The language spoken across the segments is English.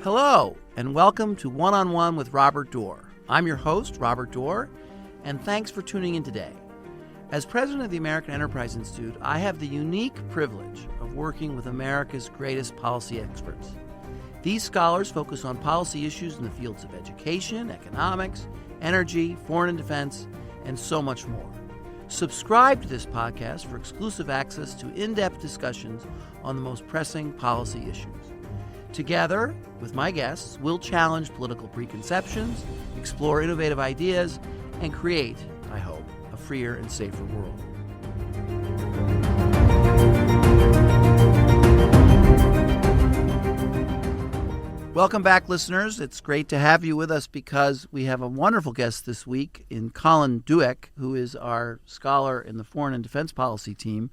Hello, and welcome to One-on-One with Robert Doar. I'm your host, Robert Doar, and thanks for tuning in today. As president of the American Enterprise Institute, I have the unique privilege of working with America's greatest policy experts. These scholars focus on policy issues in the fields of education, economics, energy, foreign and defense, and so much more. Subscribe to this podcast for exclusive access to in-depth discussions on the most pressing policy issues. Together, with my guests, we'll challenge political preconceptions, explore innovative ideas, and create, I hope, a freer and safer world. Welcome back, listeners. It's great to have you with us because we have a wonderful guest this week in Colin Dueck, who is our scholar in the Foreign and Defense Policy team,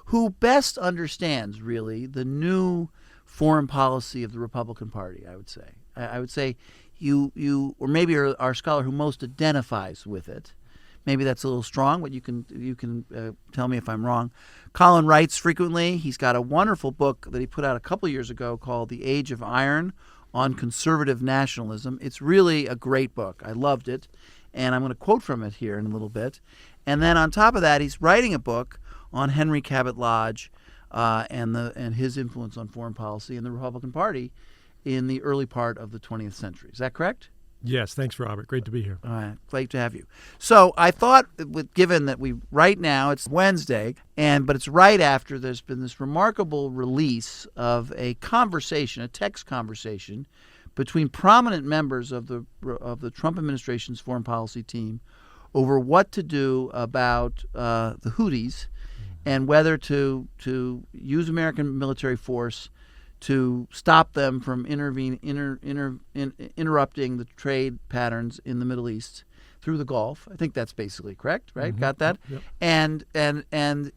who best understands, really, the new foreign policy of the Republican Party, I would say. I would say you or maybe are our scholar who most identifies with it. Maybe that's a little strong, but you can tell me if I'm wrong. Colin writes frequently. He's got a wonderful book that he put out a couple years ago called The Age of Iron on Conservative Nationalism. It's really a great book. I loved it, and I'm going to quote from it here in a little bit. And then on top of that, he's writing a book on Henry Cabot Lodge and his influence on foreign policy in the Republican Party in the early part of the 20th century. Is that correct? Yes, thanks, Robert. Great to be here. All right, great to have you. So I thought, given that right now it's Wednesday, but it's right after there's been this remarkable release of a conversation, a text conversation, between prominent members of the Trump administration's foreign policy team over what to do about the Houthis and whether to use American military force to stop them from interrupting the trade patterns in the Middle East through the Gulf. I think that's basically correct, right? Mm-hmm. Got that? Yep. And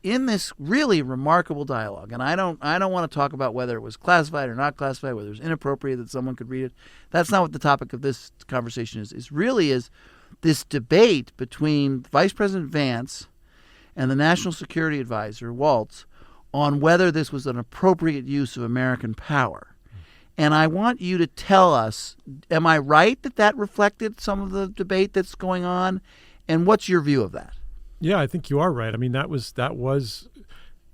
in this really remarkable dialogue, and I don't want to talk about whether it was classified or not classified, whether it was inappropriate that someone could read it. That's not what the topic of this conversation is. It really is this debate between Vice President Vance and the National Security Advisor, Waltz, on whether this was an appropriate use of American power. And I want you to tell us, am I right that reflected some of the debate that's going on? And what's your view of that? Yeah, I think you are right. I mean, that was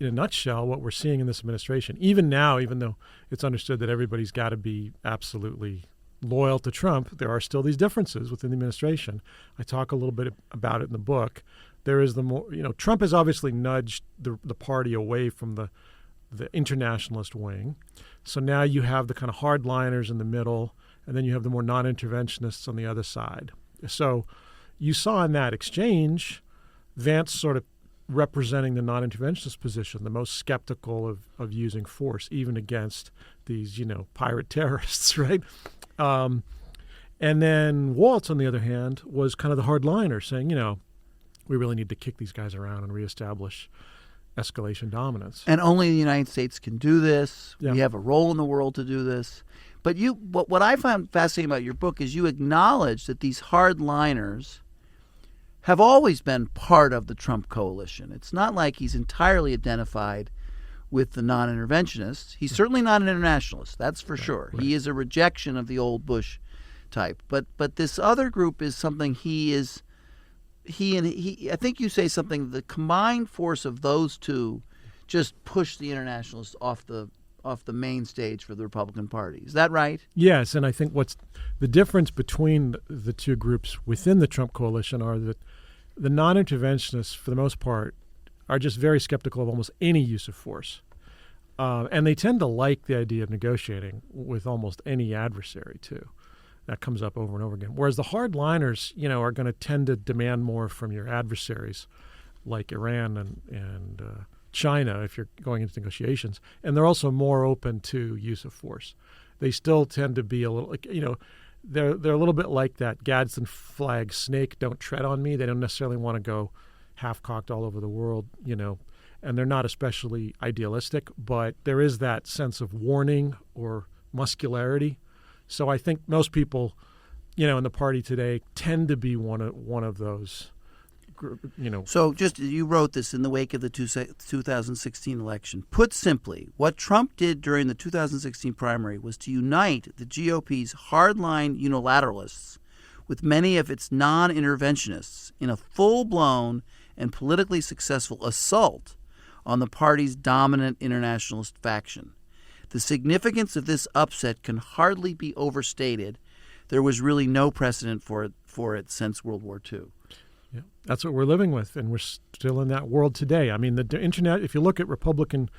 in a nutshell what we're seeing in this administration. Even now, even though it's understood that everybody's got to be absolutely loyal to Trump, there are still these differences within the administration. I talk a little bit about it in the book. There is Trump has obviously nudged the party away from the internationalist wing. So now you have the kind of hardliners in the middle, and then you have the more non-interventionists on the other side. So you saw in that exchange Vance sort of representing the non-interventionist position, the most skeptical of using force, even against these, pirate terrorists, right? And then Waltz, on the other hand, was kind of the hardliner, saying, we really need to kick these guys around and reestablish escalation dominance. And only the United States can do this. Yeah. We have a role in the world to do this. But what I found fascinating about your book is you acknowledge that these hardliners have always been part of the Trump coalition. It's not like he's entirely identified with the non-interventionists. He's certainly not an internationalist, that's for sure. Right. He is a rejection of the old Bush type. But this other group is something I think you say something, the combined force of those two just pushed the internationalists off the main stage for the Republican Party. Is that right? Yes, and I think what's the difference between the two groups within the Trump coalition are that the non-interventionists, for the most part, are just very skeptical of almost any use of force. And they tend to like the idea of negotiating with almost any adversary, too. That comes up over and over again. Whereas the hardliners, are going to tend to demand more from your adversaries, like Iran and China, if you're going into negotiations. And they're also more open to use of force. They still tend to be a little, they're a little bit like that Gadsden flag snake, don't tread on me. They don't necessarily want to go half-cocked all over the world, and they're not especially idealistic, but there is that sense of warning or muscularity. So I think most people, in the party today tend to be one of those So just you wrote this in the wake of the 2016 election. Put simply, what Trump did during the 2016 primary was to unite the GOP's hardline unilateralists with many of its non-interventionists in a full-blown and politically successful assault on the party's dominant internationalist faction. The significance of this upset can hardly be overstated. There was really no precedent for it since World War II. Yeah, that's what we're living with, and we're still in that world today. I mean, the internet. If you look at Republican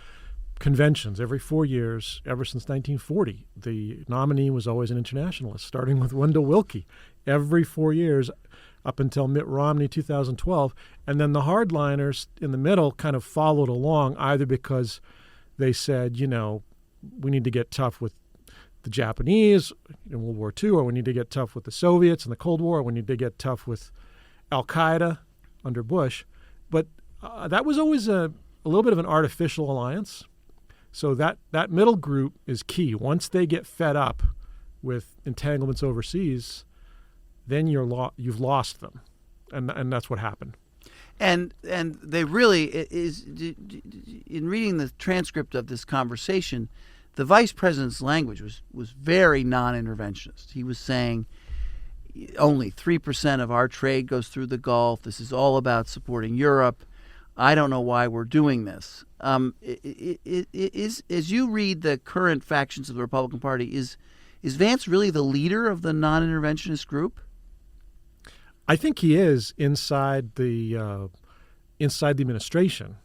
conventions every 4 years, ever since 1940, the nominee was always an internationalist, starting with Wendell Willkie every 4 years up until Mitt Romney 2012. And then the hardliners in the middle kind of followed along, either because they said, we need to get tough with the Japanese in World War II, or we need to get tough with the Soviets in the Cold War, or we need to get tough with Al-Qaeda under Bush. But that was always a little bit of an artificial alliance. So that middle group is key. Once they get fed up with entanglements overseas, then you've lost them. And that's what happened. And they really is, in reading the transcript of this conversation, the vice president's language was very non-interventionist. He was saying only 3% of our trade goes through the Gulf. This is all about supporting Europe. I don't know why we're doing this. As you read the current factions of the Republican Party, is Vance really the leader of the non-interventionist group? I think he is inside the administration.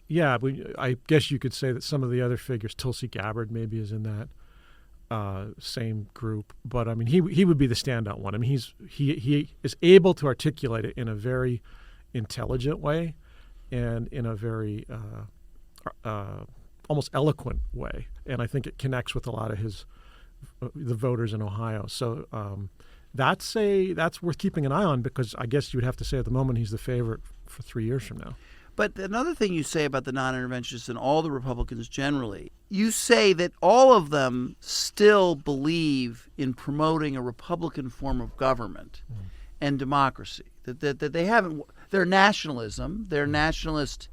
Yeah, I guess you could say that some of the other figures, Tulsi Gabbard maybe is in that same group. But I mean, he would be the standout one. I mean, he is able to articulate it in a very intelligent way and in a very almost eloquent way. And I think it connects with a lot of the voters in Ohio. So that's worth keeping an eye on, because I guess you would have to say at the moment he's the favorite for 3 years from now. But another thing you say about the non-interventionists and all the Republicans generally, you say that all of them still believe in promoting a Republican form of government and democracy. That they haven't, their nationalism, their nationalist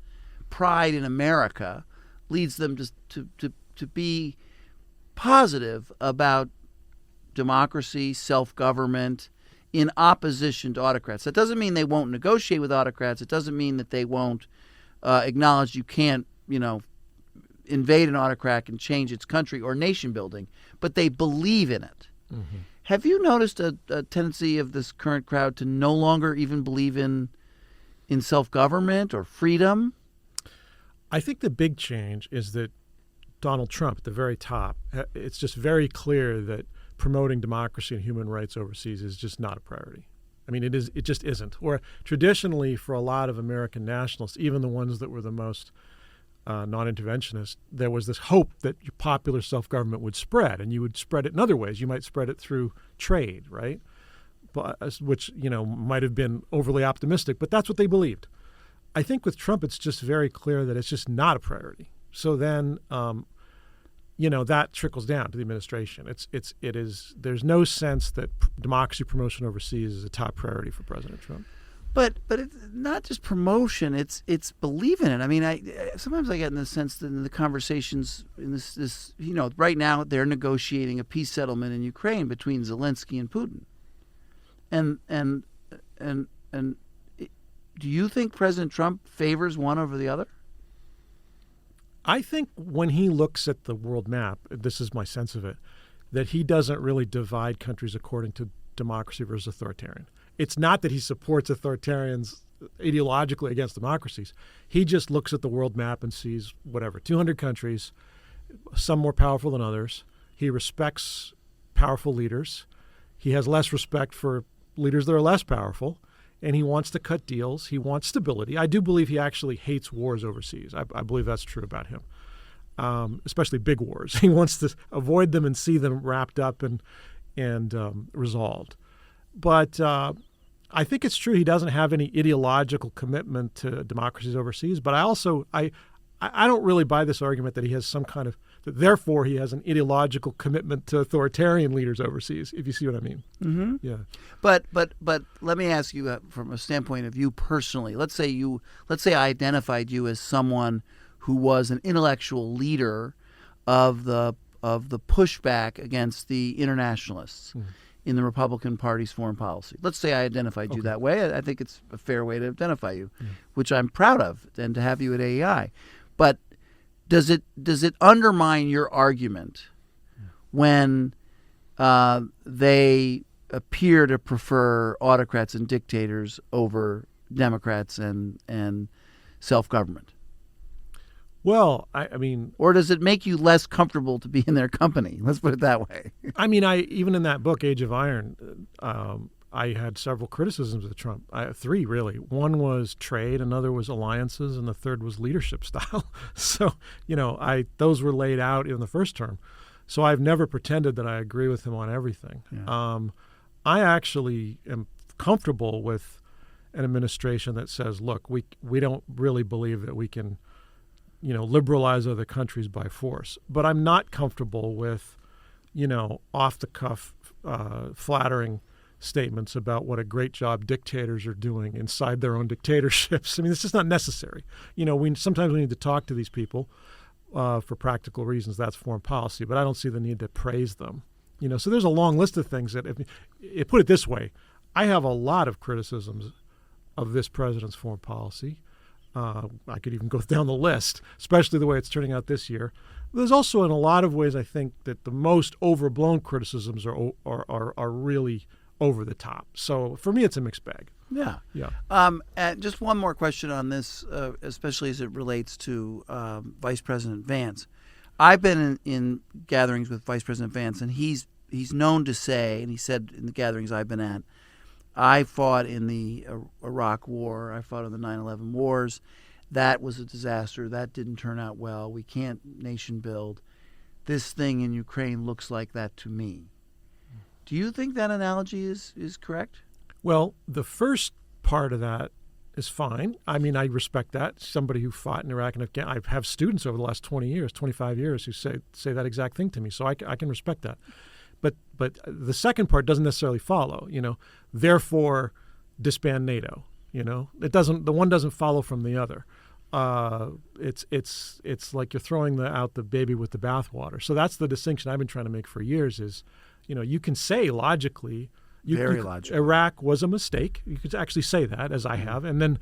pride in America leads them to be positive about democracy, self-government, in opposition to autocrats. That doesn't mean they won't negotiate with autocrats. It doesn't mean that they won't acknowledge you can't, invade an autocrat and change its country or nation building, but they believe in it. Mm-hmm. Have you noticed a tendency of this current crowd to no longer even believe in self-government or freedom? I think the big change is that Donald Trump at the very top, it's just very clear that promoting democracy and human rights overseas is just not a priority. I mean, it just isn't. Or traditionally, for a lot of American nationalists, even the ones that were the most non-interventionist, there was this hope that popular self-government would spread, and you would spread it in other ways. You might spread it through trade, right? Which, might have been overly optimistic, but that's what they believed. I think with Trump, it's just very clear that it's just not a priority. So then, that trickles down to the administration. It is. There's no sense that democracy promotion overseas is a top priority for President Trump. But it's not just promotion. It's belief in it. I mean, sometimes I get in the sense that in the conversations in this right now they're negotiating a peace settlement in Ukraine between Zelensky and Putin. And do you think President Trump favors one over the other? I think when he looks at the world map, this is my sense of it, that he doesn't really divide countries according to democracy versus authoritarian. It's not that he supports authoritarians ideologically against democracies. He just looks at the world map and sees 200 countries, some more powerful than others. He respects powerful leaders. He has less respect for leaders that are less powerful. And he wants to cut deals. He wants stability. I do believe he actually hates wars overseas. I believe that's true about him, especially big wars. He wants to avoid them and see them wrapped up and resolved. But I think it's true he doesn't have any ideological commitment to democracies overseas. But I don't really buy this argument that he has some kind of therefore he has an ideological commitment to authoritarian leaders overseas, if you see what I mean. Mm-hmm. Yeah. But let me ask you from a standpoint of you personally. Let's say I identified you as someone who was an intellectual leader of the pushback against the internationalists in the Republican Party's foreign policy. Let's say I identified you that way. I think it's a fair way to identify you, which I'm proud of, and to have you at AEI. But does it undermine your argument when they appear to prefer autocrats and dictators over Democrats and self-government? Well, I mean... Or does it make you less comfortable to be in their company? Let's put it that way. I mean, even in that book, Age of Iron, I had several criticisms of Trump. Three, really. One was trade, another was alliances, and the third was leadership style. So, those were laid out in the first term. So I've never pretended that I agree with him on everything. Yeah. I actually am comfortable with an administration that says, look, we don't really believe that we can liberalize other countries by force. But I'm not comfortable with, off-the-cuff, flattering statements about what a great job dictators are doing inside their own dictatorships. I mean, it's just not necessary. Sometimes we need to talk to these people for practical reasons. That's foreign policy. But I don't see the need to praise them. So there's a long list of things that, put it this way, I have a lot of criticisms of this president's foreign policy. I could even go down the list, especially the way it's turning out this year. There's also, in a lot of ways, I think that the most overblown criticisms are really over the top. So for me, it's a mixed bag. Yeah. And just one more question on this, especially as it relates to Vice President Vance. I've been in gatherings with Vice President Vance, and he's known to say, and he said in the gatherings I've been at, I fought in the Iraq War. I fought in the 9/11 wars. That was a disaster. That didn't turn out well. We can't nation build. This thing in Ukraine looks like that to me. Do you think that analogy is correct? Well, the first part of that is fine. I mean, I respect that. Somebody who fought in Iraq and Afghanistan. I have students over the last 20 years, 25 years who say that exact thing to me. So I can respect that. But the second part doesn't necessarily follow. Therefore, disband NATO. It doesn't. The one doesn't follow from the other. It's like you're throwing out the baby with the bathwater. So that's the distinction I've been trying to make for years. Is you can say logically, Iraq was a mistake. You could actually say that, as I have, and then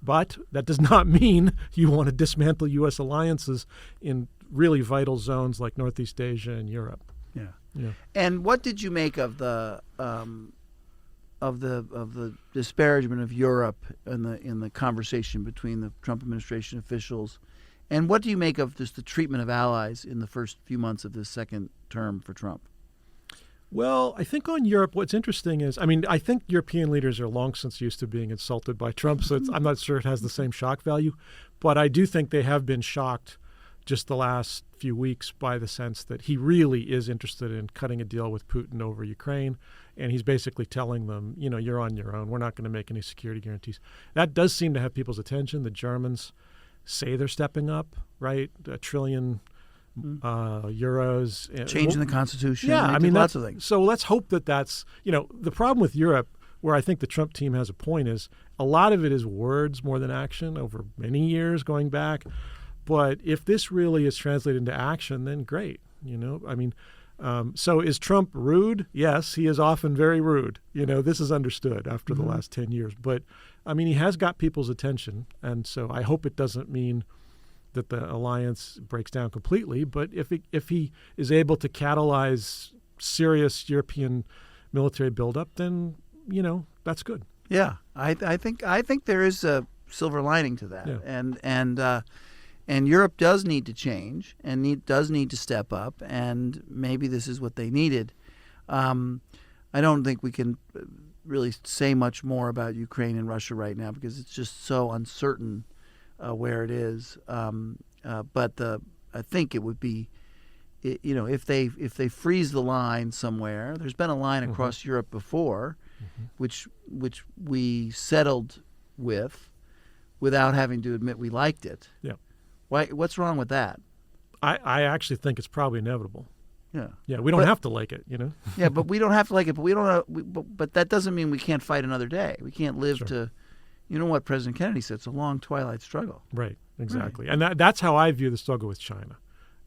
but that does not mean you want to dismantle U.S. alliances in really vital zones like Northeast Asia and Europe. Yeah. And what did you make of the disparagement of Europe in the conversation between the Trump administration officials, and what do you make of just the treatment of allies in the first few months of this second term for Trump? Well, I think on Europe, what's interesting is, I think European leaders are long since used to being insulted by Trump, so I'm not sure it has the same shock value, but I do think they have been shocked just the last few weeks by the sense that he really is interested in cutting a deal with Putin over Ukraine. And he's basically telling them, you're on your own. We're not going to make any security guarantees. That does seem to have people's attention. The Germans say they're stepping up, right? $1 trillion euros. Changing the Constitution. Yeah, lots of things. So let's hope that's, the problem with Europe, where I think the Trump team has a point, is a lot of it is words more than action over many years going back. But if this really is translated into action, then great. So is Trump rude? Yes, he is often very rude. This is understood after the last 10 years. But, he has got people's attention. And so I hope it doesn't mean that the alliance breaks down completely. But if he is able to catalyze serious European military buildup, then, that's good. Yeah, I think there is a silver lining to that. Yeah. And Europe does need to change and does need to step up, and maybe this is what they needed. I don't think we can really say much more about Ukraine and Russia right now because it's just so uncertain where it is. But I think it would be, if they freeze the line somewhere. There's been a line across Europe before, which we settled with without having to admit we liked it. Yeah. What's wrong with that? I actually think it's probably inevitable. Yeah. Yeah, we don't have to like it, Yeah, but we don't have to like it. But we don't. But that doesn't mean we can't fight another day. We can't live Sure. to. You know what President Kennedy said? It's a long twilight struggle. Right, exactly. And that's how I view the struggle with China.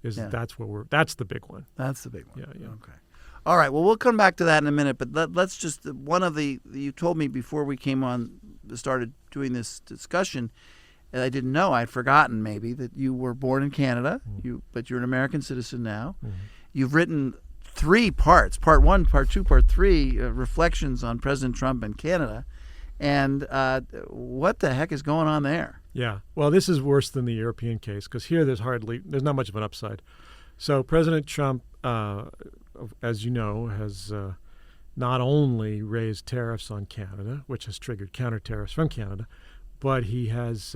That's the big one. That's the big one. Yeah. Okay. All right. Well, we'll come back to that in a minute. But let's just you told me before we came on, started doing this discussion, and I didn't know. I'd forgotten maybe that you were born in Canada. But you're an American citizen now. Mm-hmm. You've written 3 parts: Part 1, Part 2, Part 3, reflections on President Trump and Canada. And what the heck is going on there? Yeah. Well, this is worse than the European case because here there's not much of an upside. So President Trump, as you know, has not only raised tariffs on Canada, which has triggered counter tariffs from Canada, but he has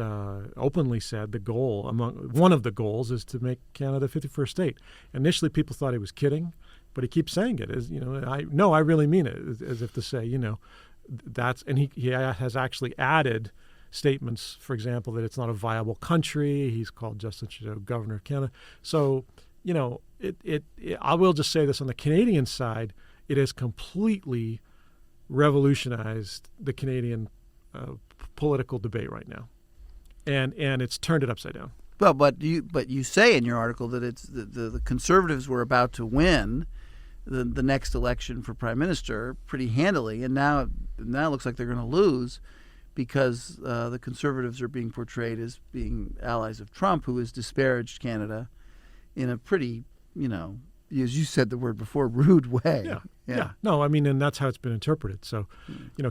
openly said one of the goals is to make Canada a 51st state. Initially, people thought he was kidding, but he keeps saying it. I really mean it, as if to say, he has actually added statements, for example, that it's not a viable country. He's called Justin Trudeau governor of Canada. So, I will just say this on the Canadian side, it has completely revolutionized the Canadian political debate right now, and it's turned it upside down. Well, but you say in your article that it's the Conservatives were about to win the next election for prime minister pretty handily, and now it looks like they're going to lose because the Conservatives are being portrayed as being allies of Trump, who has disparaged Canada in a pretty, as you said the word before, rude way. Yeah. No, I mean, and that's how it's been interpreted. So,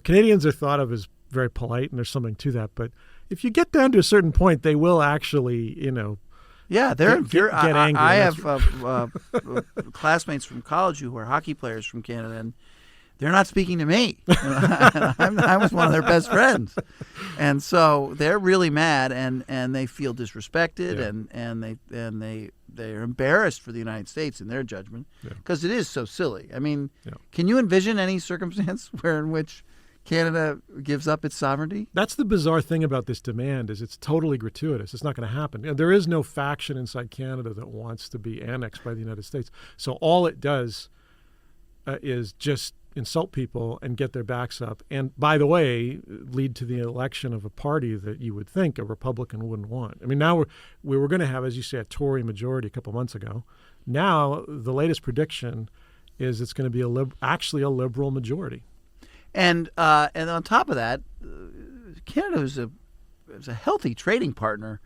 Canadians are thought of as very polite, and there's something to that. But if you get down to a certain point, they will actually, yeah, they're get angry. I have classmates from college who are hockey players from Canada, and they're not speaking to me. I was one of their best friends, and so they're really mad, and they feel disrespected, and they're embarrassed for the United States in their judgment because it is so silly. I mean, can you envision any circumstance in which Canada gives up its sovereignty? That's the bizarre thing about this demand is it's totally gratuitous. It's not going to happen. There is no faction inside Canada that wants to be annexed by the United States. So all it does is just insult people and get their backs up. And by the way, lead to the election of a party that you would think a Republican wouldn't want. I mean, now we were going to have, as you say, a Tory majority a couple months ago. Now the latest prediction is it's going to be actually a liberal majority. And on top of that, Canada is a healthy trading partner,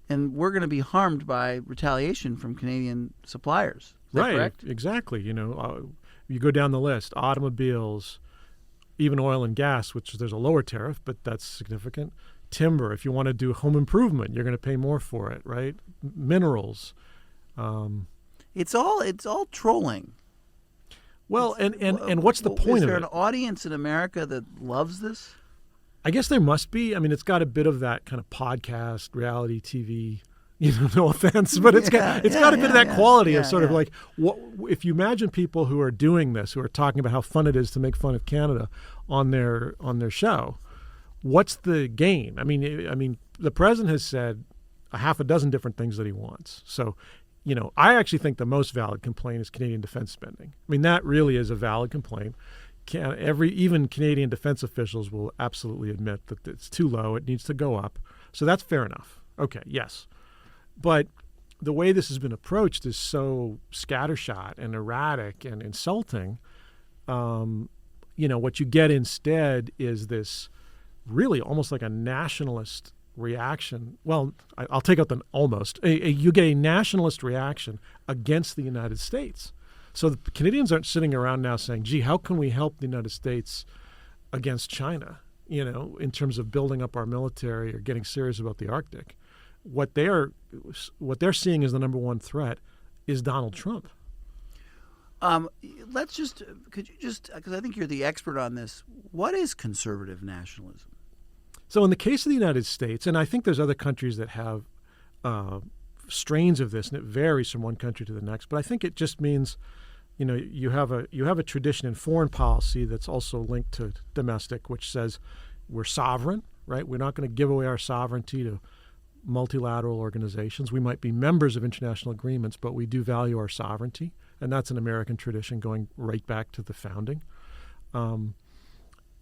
and we're going to be harmed by retaliation from Canadian suppliers. Is that correct? Exactly. You go down the list: automobiles, even oil and gas, which there's a lower tariff, but that's significant. Timber, if you want to do home improvement, you're going to pay more for it, right? Minerals. It's all trolling. Well, and what's the point of it? Is there an audience in America that loves this? I guess there must be. I mean, it's got a bit of that kind of podcast, reality TV. No offense, but it's got a bit of that quality of sort of like what if you imagine people who are doing this, who are talking about how fun it is to make fun of Canada on their show. What's the gain? I mean, the president has said a half a dozen different things that he wants. So. I actually think the most valid complaint is Canadian defense spending. I mean, that really is a valid complaint. Even Canadian defense officials will absolutely admit that it's too low. It needs to go up. So that's fair enough. Okay, yes. But the way this has been approached is so scattershot and erratic and insulting. What you get instead is this really almost like a nationalist reaction. Well, I'll take out the almost. You get a nationalist reaction against the United States. So the Canadians aren't sitting around now saying, gee, how can we help the United States against China, in terms of building up our military or getting serious about the Arctic. What they're seeing as the number one threat is Donald Trump. Could you just, because I think you're the expert on this, what is conservative nationalism? So in the case of the United States, and I think there's other countries that have strains of this, and it varies from one country to the next, but I think it just means, you have a tradition in foreign policy that's also linked to domestic, which says we're sovereign, right? We're not going to give away our sovereignty to multilateral organizations. We might be members of international agreements, but we do value our sovereignty, and that's an American tradition going right back to the founding.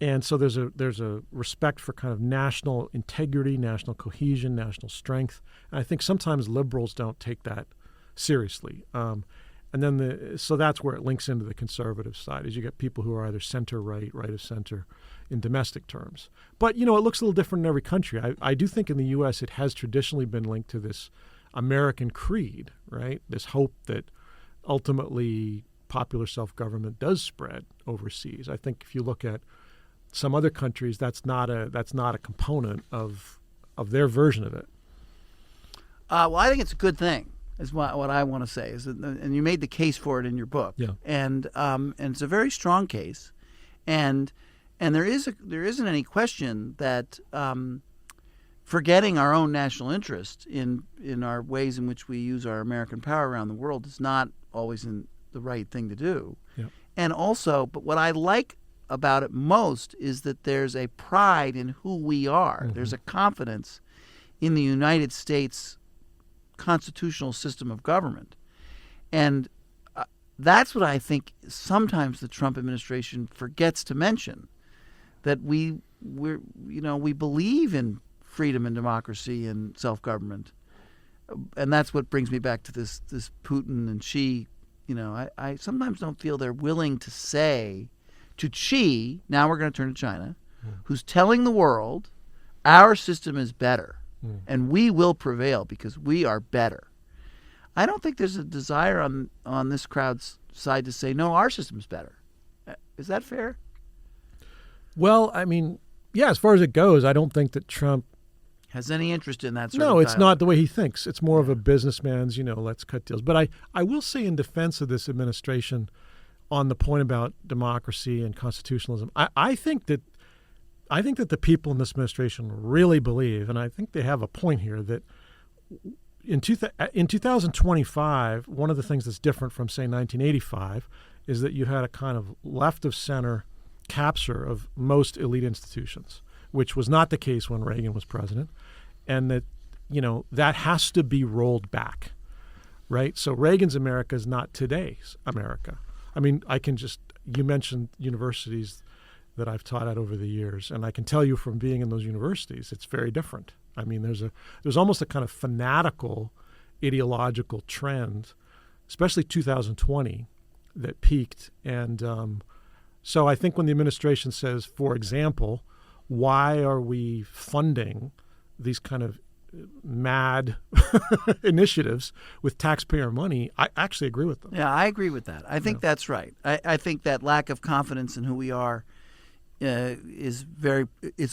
And so there's a respect for kind of national integrity, national cohesion, national strength. And I think sometimes liberals don't take that seriously. And then so that's where it links into the conservative side, is you get people who are either center-right, right of center in domestic terms. But, it looks a little different in every country. I do think in the U.S. it has traditionally been linked to this American creed, right? This hope that ultimately popular self-government does spread overseas. I think if you look at some other countries, that's not a component of their version of it. Well, I think it's a good thing, is what I want to say. And you made the case for it in your book. Yeah. And it's a very strong case. And there isn't any question that forgetting our own national interest in our ways in which we use our American power around the world is not always the right thing to do. Yeah. And also, but what I like about it most is that there's a pride in who we are. Mm-hmm. There's a confidence in the United States constitutional system of government. And that's what I think sometimes the Trump administration forgets to mention, that we believe in freedom and democracy and self-government. And that's what brings me back to this Putin and Xi. I sometimes don't feel they're willing to say to Xi, now we're going to turn to China, who's telling the world our system is better and we will prevail because we are better. I don't think there's a desire on this crowd's side to say, no, our system's better. Is that fair? Well, I mean, yeah, as far as it goes, I don't think that Trump has any interest in that sort of No, it's dialogue. not the way he thinks. It's more of a businessman's, let's cut deals. But I will say in defense of this administration on the point about democracy and constitutionalism, I think that the people in this administration really believe, and I think they have a point here, that in 2025, one of the things that's different from, say, 1985 is that you had a kind of left-of-center capture of most elite institutions, which was not the case when Reagan was president, and that, that has to be rolled back, right? So Reagan's America is not today's America. I mean, you mentioned universities that I've taught at over the years, and I can tell you from being in those universities, it's very different. I mean, there's almost a kind of fanatical ideological trend, especially 2020, that peaked. And so I think when the administration says, for example, why are we funding these kind of mad initiatives with taxpayer money, I actually agree with them. Yeah, I agree with that. I think that's right. I think that lack of confidence in who we are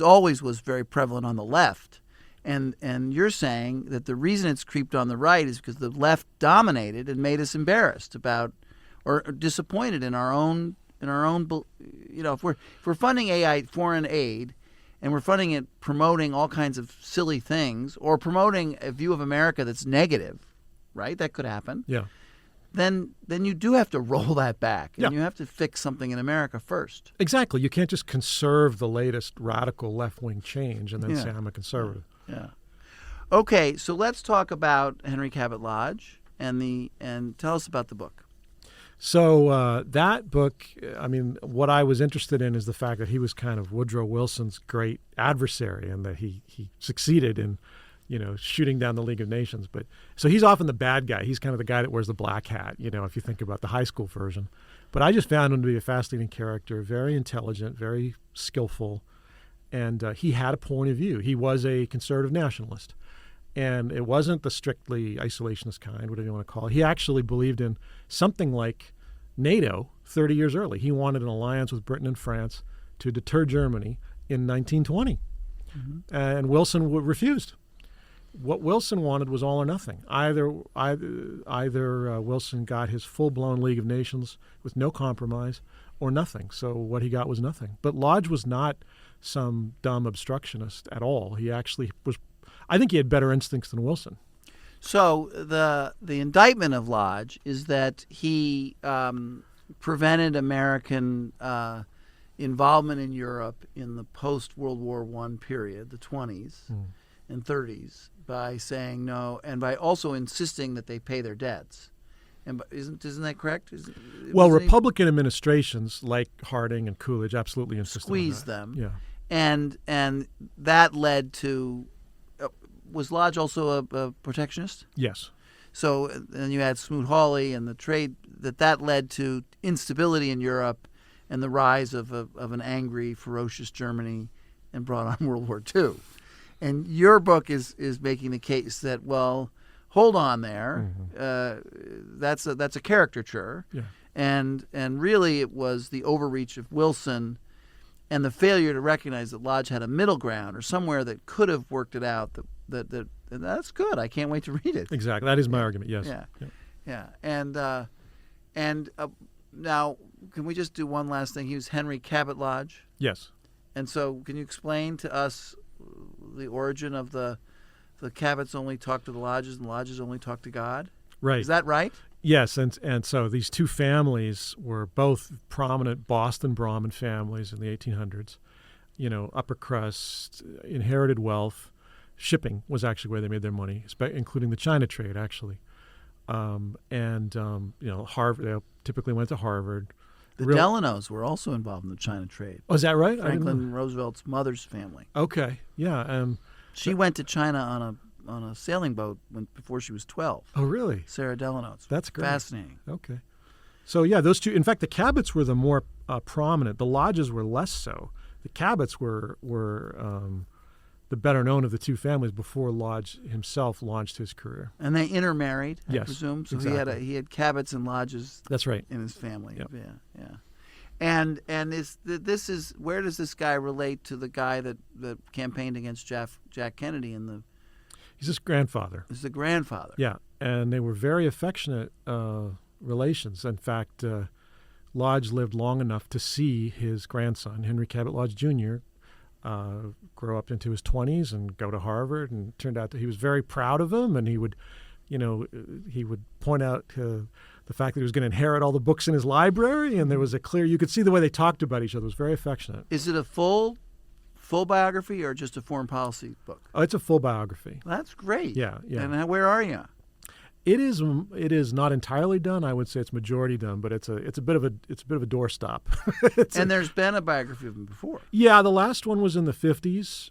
always was very prevalent on the left. And you're saying that the reason it's creeped on the right is because the left dominated and made us embarrassed about or disappointed in our own if we're funding foreign aid and we're funding it promoting all kinds of silly things or promoting a view of America that's negative, right? That could happen. Yeah. Then you do have to roll that back, and Yeah. you have to fix something in America first. Exactly. You can't just conserve the latest radical left-wing change and then Yeah. say I'm a conservative. Yeah. Okay, so let's talk about Henry Cabot Lodge and tell us about the book. So that book, I mean, what I was interested in is the fact that he was kind of Woodrow Wilson's great adversary and that he succeeded in, shooting down the League of Nations. But so he's often the bad guy. He's kind of the guy that wears the black hat, if you think about the high school version. But I just found him to be a fascinating character, very intelligent, very skillful, and he had a point of view. He was a conservative nationalist. And it wasn't the strictly isolationist kind, whatever you want to call it. He actually believed in something like NATO 30 years early. He wanted an alliance with Britain and France to deter Germany in 1920. Mm-hmm. And Wilson refused. What Wilson wanted was all or nothing. Either Wilson got his full-blown League of Nations with no compromise or nothing. So what he got was nothing. But Lodge was not some dumb obstructionist at all. He actually was. I think he had better instincts than Wilson. So the indictment of Lodge is that he prevented American involvement in Europe in the post-World War I period, the 20s, and 30s by saying no, and by also insisting that they pay their debts. And isn't that correct? Well, Republican administrations like Harding and Coolidge absolutely insisted squeezed on that. them. Yeah. And that led to was Lodge also a protectionist? Yes. So then you had Smoot-Hawley and the trade that led to instability in Europe and the rise of an angry, ferocious Germany, and brought on World War II. And your book is making the case that, well, hold on there, that's a caricature, and really it was the overreach of Wilson and the failure to recognize that Lodge had a middle ground or somewhere that could have worked it out. That that's good. I can't wait to read it. Exactly, that is my argument. Yes. Yeah. And now, can we just do one last thing? He was Henry Cabot Lodge. Yes. And so, can you explain to us the origin of the Cabots only talk to the Lodges and the Lodges only talk to God? Right. Is that right? Yes, and so these two families were both prominent Boston Brahmin families in the 1800s. Upper crust, inherited wealth. Shipping was actually where they made their money, including the China trade, actually. Harvard. They typically went to Harvard. The Delanos were also involved in the China trade. Oh, is that right? Franklin Roosevelt's mother's family. Okay, yeah. She went to China on a sailing boat before she was 12. Oh, really? Sarah Delano. That's great. Fascinating. Okay. So, yeah, those two. In fact, the Cabots were the more prominent. The Lodges were less so. The Cabots were the better known of the two families before Lodge himself launched his career. And they intermarried, I yes, presume. So exactly. he had Cabots and Lodges. That's right. In his family. Yep. Yeah. And this is where does this guy relate to the guy that campaigned against Jack Kennedy in the? He's his grandfather. He's the grandfather. Yeah, and they were very affectionate relations. In fact, Lodge lived long enough to see his grandson, Henry Cabot Lodge Jr., grow up into his 20s and go to Harvard, and it turned out that he was very proud of him, and he would point out the fact that he was going to inherit all the books in his library, and there was you could see the way they talked about each other. It was very affectionate. Is it a full biography or just a foreign policy book? Oh, it's a full biography. That's great. Yeah. And where are you? It is not entirely done. I would say it's majority done, but it's a bit of a doorstop. And there's been a biography of him before. Yeah, the last one was in the 50s.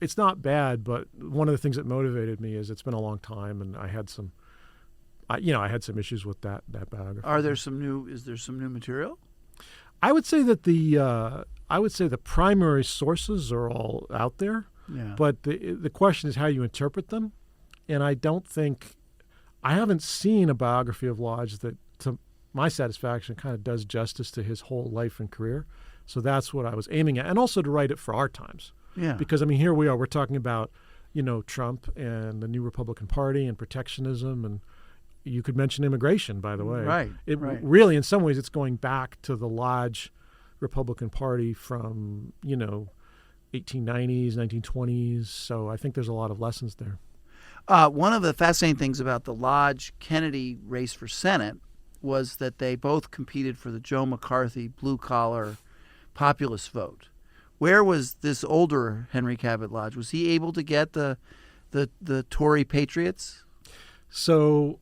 It's not bad, but one of the things that motivated me is it's been a long time, and I had some issues with that biography. Is there some new material? I would say that the primary sources are all out there. Yeah. But the question is how you interpret them, and I haven't seen a biography of Lodge that, to my satisfaction, kind of does justice to his whole life and career. So that's what I was aiming at, and also to write it for our times. Yeah. Because, here we are, we're talking about, Trump and the new Republican Party and protectionism, and you could mention immigration, by the way. Right. Really, in some ways, it's going back to the Lodge Republican Party from, 1890s, 1920s. So I think there's a lot of lessons there. One of the fascinating things about the Lodge-Kennedy race for Senate was that they both competed for the Joe McCarthy blue-collar populist vote. Where was this older Henry Cabot Lodge? Was he able to get the Tory patriots? So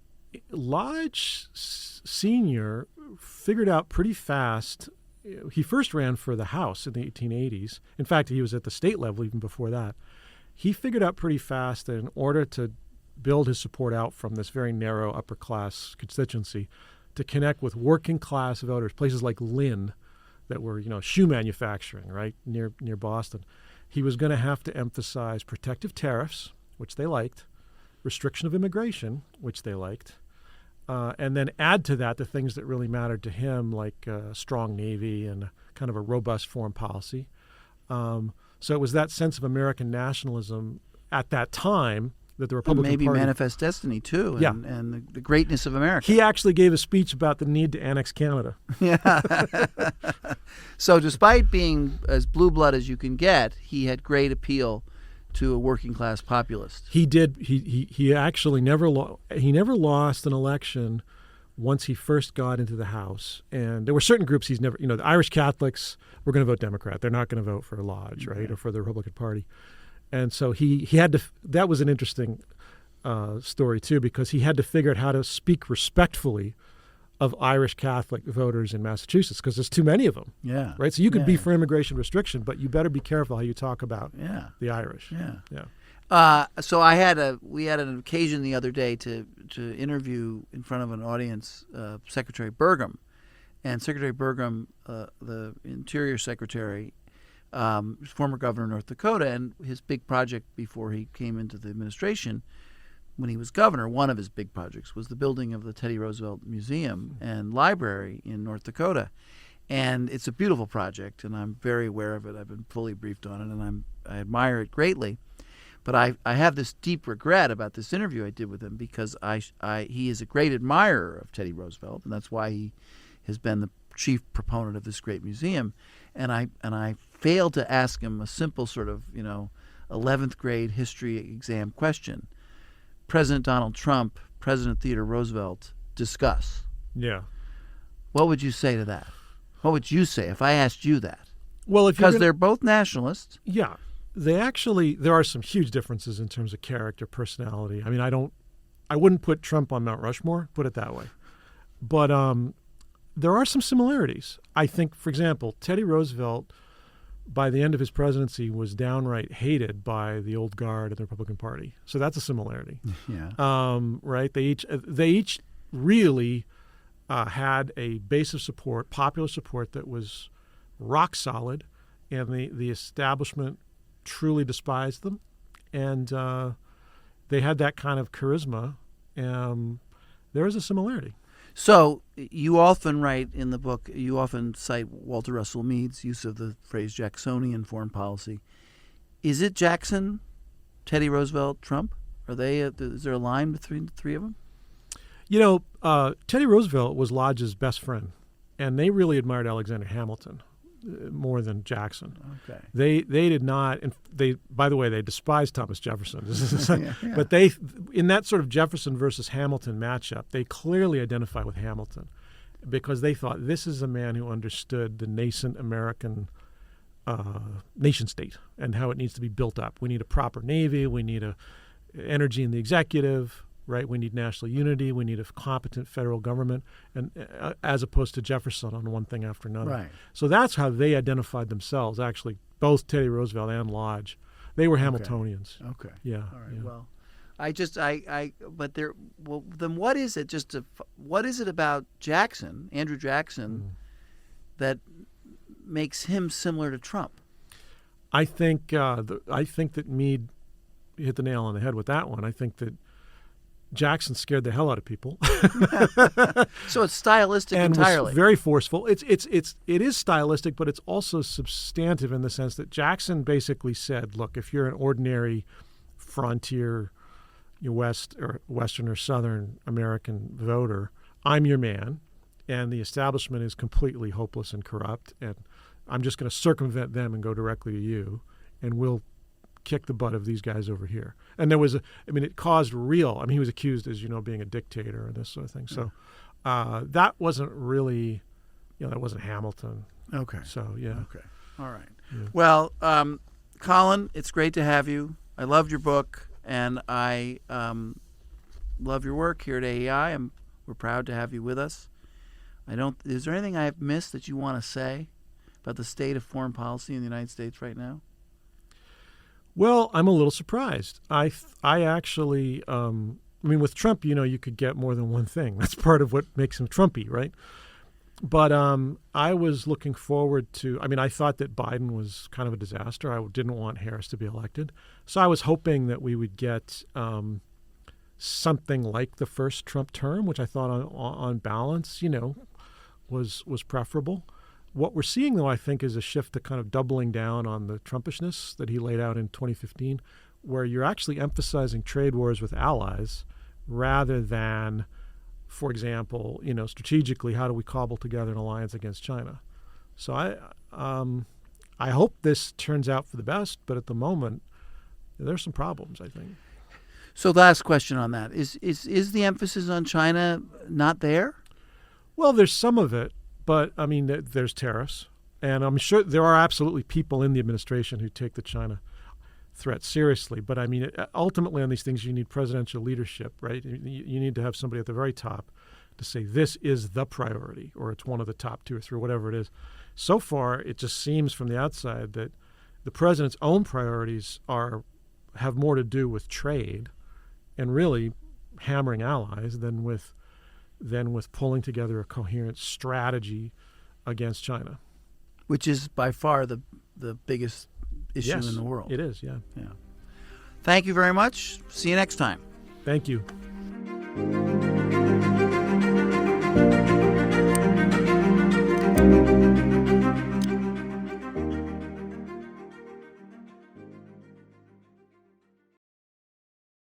Lodge Sr. figured out pretty fast. He first ran for the House in the 1880s. In fact, he was at the state level even before that. He figured out pretty fast that in order to build his support out from this very narrow upper-class constituency to connect with working-class voters, places like Lynn that were, shoe manufacturing, right, near Boston, he was going to have to emphasize protective tariffs, which they liked, restriction of immigration, which they liked, and then add to that the things that really mattered to him, like a strong Navy and kind of a robust foreign policy. So it was that sense of American nationalism at that time that the Republican Party... Maybe Manifest Destiny, too, and the greatness of America. He actually gave a speech about the need to annex Canada. Yeah. So despite being as blue blood as you can get, he had great appeal to a working-class populist. He did. He actually never lost an election once he first got into the House. And there were certain groups he's never, the Irish Catholics were going to vote Democrat. They're not going to vote for Lodge, right, or for the Republican Party. And so he had to. That was an interesting story too, because he had to figure out how to speak respectfully of Irish Catholic voters in Massachusetts, because there's too many of them. Yeah. Right. So you could be for immigration restriction, but you better be careful how you talk about the Irish. Yeah. Yeah. So we had an occasion the other day to interview in front of an audience Secretary Burgum, and Secretary Burgum, the Interior Secretary, former governor of North Dakota, and his big project before he came into the administration, when he was governor, one of his big projects was the building of the Teddy Roosevelt Museum and Library in North Dakota. And it's a beautiful project, and I'm very aware of it. I've been fully briefed on it, and I admire it greatly. But I have this deep regret about this interview I did with him, because he is a great admirer of Teddy Roosevelt, and that's why he has been the chief proponent of this great museum. And I failed to ask him a simple sort of 11th grade history exam question. President Donald Trump, President Theodore Roosevelt, discuss. Yeah. What would you say to that? What would you say if I asked you that? Well, because they're both nationalists. Yeah. There are some huge differences in terms of character, personality. I mean, I wouldn't put Trump on Mount Rushmore, put it that way. But there are some similarities. I think, for example, Teddy Roosevelt, by the end of his presidency, was downright hated by the old guard of the Republican Party. So that's a similarity. Yeah. Right? They each really had a base of support, popular support, that was rock solid, and the establishment truly despised them, and they had that kind of charisma. There is a similarity. So you often write in the book, you often cite Walter Russell Mead's use of the phrase Jacksonian foreign policy. Is it Jackson, Teddy Roosevelt, Trump? Is there a line between the three of them? Teddy Roosevelt was Lodge's best friend, and they really admired Alexander Hamilton more than Jackson. Okay. They did not, and by the way, they despised Thomas Jefferson. Yeah. But in that sort of Jefferson versus Hamilton matchup, they clearly identify with Hamilton, because they thought this is a man who understood the nascent American nation state and how it needs to be built up. We need a proper navy. We need energy in the executive. Right, we need national unity. We need a competent federal government, and as opposed to Jefferson on one thing after another. Right. So that's how they identified themselves. Actually, both Teddy Roosevelt and Lodge, they were Hamiltonians. Okay. Yeah. All right. Yeah. Well, then what is it? What is it about Jackson, Andrew Jackson, that makes him similar to Trump? I think that Meade hit the nail on the head with that one. I think that Jackson scared the hell out of people. So it's stylistic and entirely. Was very forceful. It is stylistic, but it's also substantive in the sense that Jackson basically said, look, if you're an ordinary frontier Western or Southern American voter, I'm your man, and the establishment is completely hopeless and corrupt, and I'm just going to circumvent them and go directly to you, and we'll kick the butt of these guys over here. And there was it caused he was accused, as you know, being a dictator and this sort of thing. So that wasn't really, that wasn't Hamilton. Okay. So, yeah. Okay. All right. Yeah. Well, Colin, it's great to have you. I loved your book, and I love your work here at AEI. We're proud to have you with us. Is there anything I have missed that you want to say about the state of foreign policy in the United States right now? Well, I'm a little surprised. I actually, with Trump, you could get more than one thing. That's part of what makes him Trumpy, right? But I was looking forward to, I thought that Biden was kind of a disaster. I didn't want Harris to be elected. So I was hoping that we would get something like the first Trump term, which I thought on balance, was preferable. What we're seeing, though, I think, is a shift to kind of doubling down on the Trumpishness that he laid out in 2015, where you're actually emphasizing trade wars with allies rather than, for example, strategically, how do we cobble together an alliance against China? So I hope this turns out for the best, but at the moment, there's some problems, I think. So last question on that. Is the emphasis on China not there? Well, there's some of it. But, there's tariffs, and I'm sure there are absolutely people in the administration who take the China threat seriously. But I mean, ultimately on these things, you need presidential leadership, right? You need to have somebody at the very top to say this is the priority, or it's one of the top 2 or 3, whatever it is. So far, it just seems from the outside that the president's own priorities have more to do with trade and really hammering allies than with pulling together a coherent strategy against China. Which is by far the biggest issue Yes, in the world. It is, yeah. Yeah. Thank you very much. See you next time. Thank you.